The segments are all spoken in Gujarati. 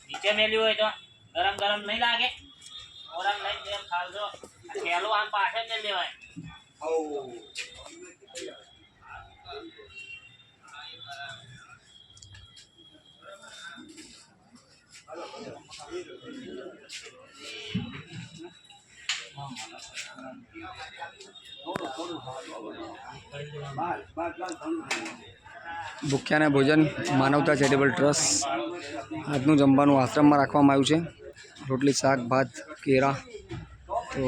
नीचे मेल्યું હોય તો ગરમ ગરમ નહીં લાગે ઓરમ લઈને જેમ ખાવજો ખેલો આમ પાછે જ લેવાય ભૂખ્યાને ભોજન માનવતા ચેરિટેબલ ટ્રસ્ટ આજનું જમવાનું આશ્રમમાં રાખવામાં આવ્યું છે. રોટલી, શાક, ભાત, કેળા. તો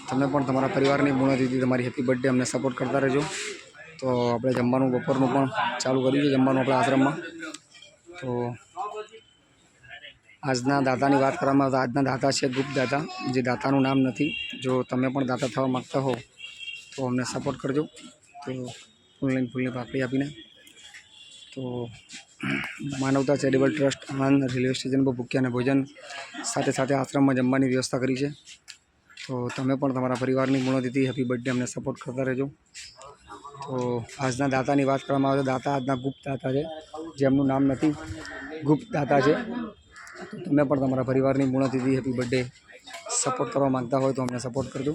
તમે પણ તમારા પરિવારની પૂર્ણતિથિ, તમારી હેપી બર્થડે અમને સપોર્ટ કરતા રહેજો. તો આપણે જમવાનું બપોરનું પણ ચાલુ કર્યું છે, જમવાનું આપણા આશ્રમમાં. તો આજના દાતાની વાત કરવામાં આવે તો આજના દાતા છે ગુપ્ત દાતા, જે દાતાનું નામ નથી. જો તમે પણ દાતા થવા માગતા હો તો અમને સપોર્ટ કરજો. તો ફૂલની પાકડી આપીને. તો માનવતા charitable trust Anand railway station પર ભૂખ્યાને ભોજન સાથે સાથે આશ્રમમાં જમવાની વ્યવસ્થા કરી છે. તો તમે પણ તમારા પરિવારની પૂર્ણતિથિ, હેપી બર્થડે અમને સપોર્ટ કરતા રહેજો. તો આજના દાતાની વાત કરવામાં આવે તો દાતા આજના ગુપ્ત દાતા છે, જેમનું નામ નથી, ગુપ્ત દાતા છે. તો તમે પણ તમારા પરિવારની પૂર્ણતિથિ, હેપી બર્થડે સપોર્ટ કરવા માગતા હોય તો અમને સપોર્ટ કરજો.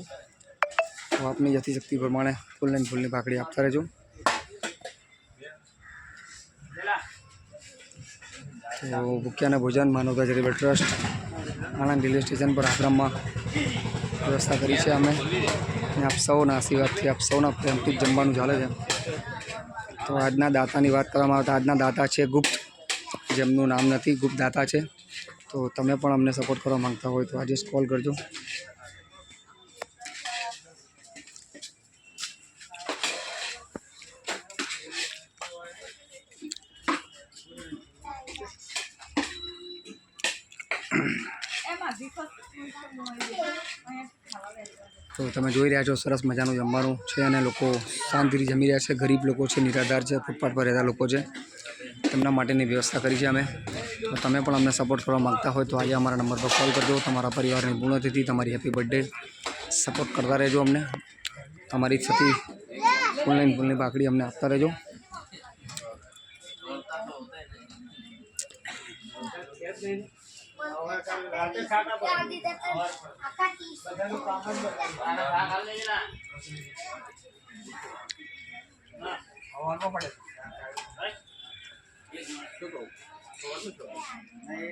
તો આપની યથાશક્તિ પ્રમાણે ફૂલની પાકડી આપતા રહેજો. તો ભૂખ્યાને ભોજન માનવતા charitable trust Anand railway station પર આશ્રમમાં વ્યવસ્થા કરી છે અમે. અને આપ સૌના આશીર્વાદથી, આપ સૌના પ્રેમથી જ જમવાનું ચાલે છે. તો આજના દાતાની વાત કરવામાં આવે તો આજના દાતા છે ગુપ્ત, જેમનું નામ નથી, ગુપ્ત દાતા છે. તો તમે પણ અમને સપોર્ટ કરવા માગતા હોય તો આજે જ કોલ કરજો. તો તમે જોઈ રહ્યા છો સરસ મજાનું જમવાનું છે અને લોકો શાંતિથી જમી રહ્યા છે. ગરીબ લોકો છે, નિરાધાર છે, ફૂટપાથ પર રહેતા લોકો છે, તેમના માટેની વ્યવસ્થા કરી છે અમે. તો તમે પણ અમને સપોર્ટ કરવા માગતા હોય તો આજે અમારા નંબર પર કોલ કરજો. તમારા પરિવારની પૂર્ણતિથિ, તમારી હેપી બર્થડે સપોર્ટ કરતા રહેજો અમને. તમારી થતી ફૂલની પાકડી અમને આપતા રહેજો.